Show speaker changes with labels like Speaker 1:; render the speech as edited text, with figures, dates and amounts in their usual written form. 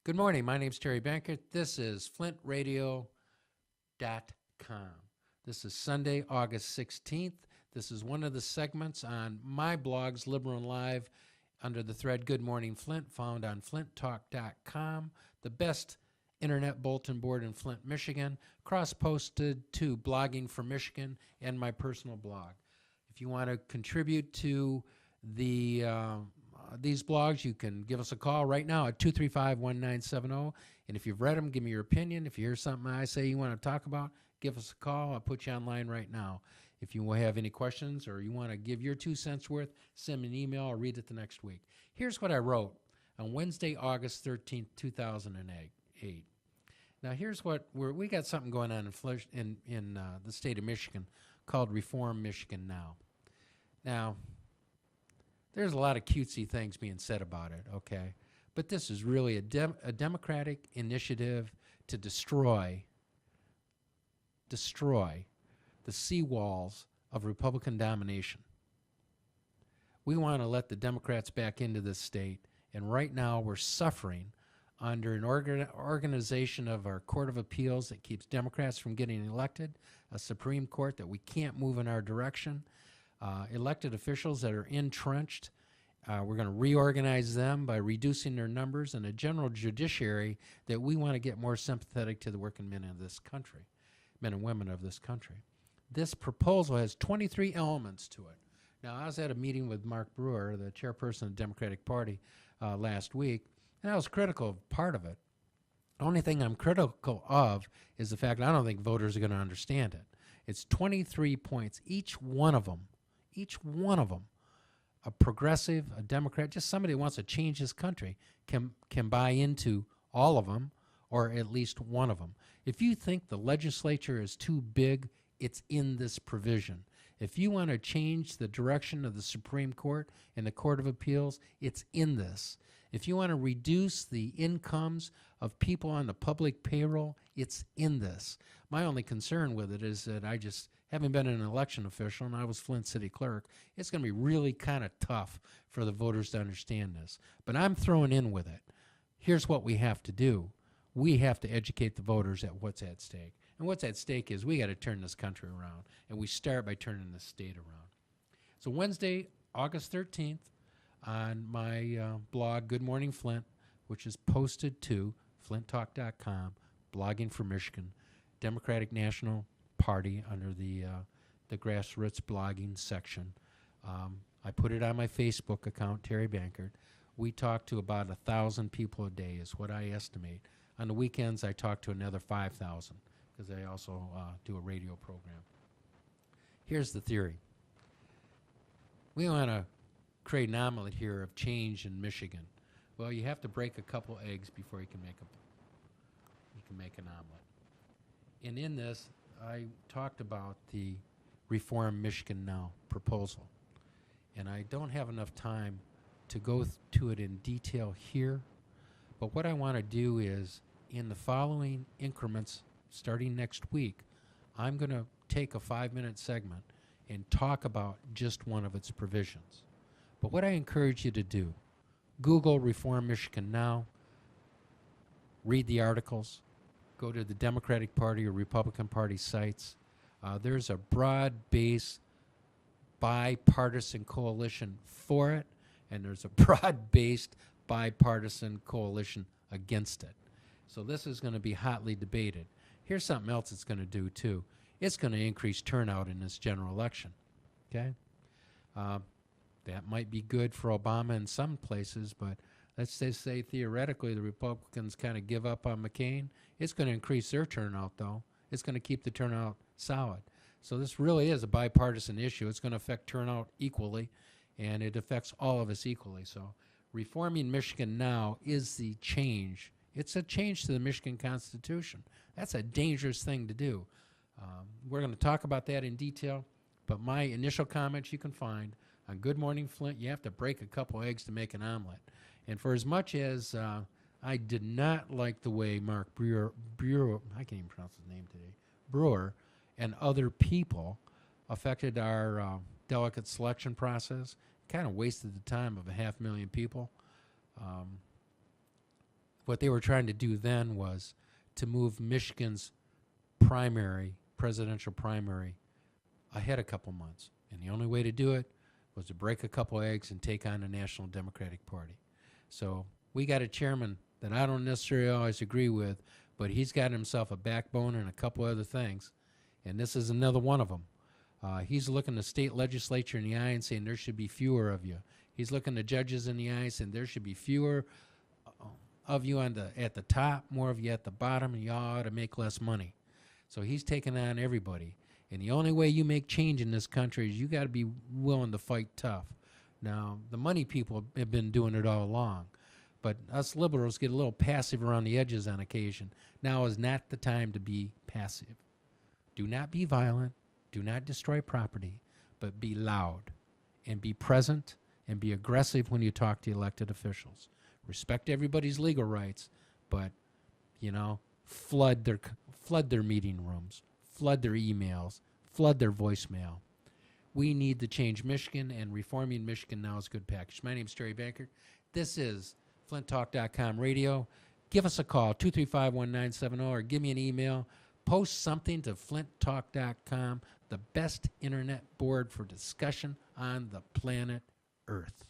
Speaker 1: Good morning. My name's Terry Bankert. This is FlintRadio.com. This is Sunday, August 16th. This is one of the segments on my blogs, Liberal and Live, under the thread Good Morning Flint, found on flinttalk.com, the best internet bulletin board in Flint, Michigan, cross-posted to Blogging for Michigan and my personal blog. If you want to contribute to the these blogs, you can give us a call right now at 235-1970. And if you've read them, give me your opinion. If you hear something I say you want to talk about, give us a call. I'll put you online right now. If you have any questions or you want to give your 2 cents worth, send me an email. I'll read it the next week. Here's what I wrote on Wednesday, August 13th, 2008. Now, here's what we got something going on in the state of Michigan called Reform Michigan Now. Now, there's a lot of cutesy things being said about it, okay? But this is really a democratic initiative to destroy the seawalls of Republican domination. We want to let the Democrats back into this state, and right now we're suffering under an organization of our Court of Appeals that keeps Democrats from getting elected, a Supreme Court that we can't move in our direction, elected officials that are entrenched. We're going to reorganize them by reducing their numbers, and a general judiciary that we want to get more sympathetic to the working men of this country, men and women of this country. This proposal has 23 elements to it. Now, I was at a meeting with Mark Brewer, the chairperson of the Democratic Party, last week, and I was critical of part of it. The only thing I'm critical of is the fact that I don't think voters are going to understand it. It's 23 points, each one of them, a progressive, a Democrat, just somebody who wants to change this country can buy into all of them or at least one of them. If you think the legislature is too big, it's in this provision. If you want to change the direction of the Supreme Court and the Court of Appeals, it's in this. If you want to reduce the incomes of people on the public payroll, it's in this. My only concern with it is that having been an election official, and I was Flint City Clerk, it's going to be really kind of tough for the voters to understand this. But I'm throwing in with it. Here's what we have to do. We have to educate the voters at what's at stake. And what's at stake is we got to turn this country around, and we start by turning the state around. So Wednesday, August 13th, on my blog, Good Morning Flint, which is posted to flinttalk.com, Blogging for Michigan, Democratic National Party under the grassroots blogging section. I put it on my Facebook account, Terry Bankert. We talk to about 1,000 people a day is what I estimate. On the weekends, I talk to another 5,000 because I also do a radio program. Here's the theory. We want to create an omelet here of change in Michigan. Well, you have to break a couple eggs before you can make an omelet. And in this, I talked about the Reform Michigan Now proposal. And I don't have enough time to go to it in detail here. But what I want to do is, in the following increments, starting next week, I'm going to take a 5-minute segment and talk about just one of its provisions. But what I encourage you to do, Google Reform Michigan Now, read the articles, go to the Democratic Party or Republican Party sites. There's a broad-based bipartisan coalition for it, and there's a broad-based bipartisan coalition against it. So this is going to be hotly debated. Here's something else it's going to do, too. It's going to increase turnout in this general election, okay? That might be good for Obama in some places, but let's just say theoretically the Republicans kind of give up on McCain. It's going to increase their turnout, though. It's going to keep the turnout solid. So this really is a bipartisan issue. It's going to affect turnout equally, and it affects all of us equally. So reforming Michigan Now is the change. It's a change to the Michigan Constitution. That's a dangerous thing to do. We're going to talk about that in detail, but my initial comments you can find on Good Morning Flint. You have to break a couple eggs to make an omelet. And for as much as I did not like the way Mark Brewer, I can't even pronounce his name today, Brewer, and other people affected our delegate selection process, kind of wasted the time of 500,000 people. what they were trying to do then was to move Michigan's presidential primary, ahead a couple months. And the only way to do it was to break a couple eggs and take on the National Democratic Party. So we got a chairman that I don't necessarily always agree with, but he's got himself a backbone and a couple other things, and this is another one of them. He's looking the state legislature in the eye and saying there should be fewer of you. He's looking the judges in the eye saying there should be fewer of you at the top, more of you at the bottom, and you ought to make less money. So he's taking on everybody. And the only way you make change in this country is you got to be willing to fight tough. Now, the money people have been doing it all along, but us liberals get a little passive around the edges on occasion. Now is not the time to be passive. Do not be violent. Do not destroy property, but be loud and be present and be aggressive when you talk to elected officials. Respect everybody's legal rights, but, flood their meeting rooms, flood their emails, flood their voicemail. We need to change Michigan, and reforming Michigan now is a good package. My name is Terry Banker. This is flinttalk.com radio. Give us a call, 235-1970, or give me an email. Post something to flinttalk.com, the best internet board for discussion on the planet Earth.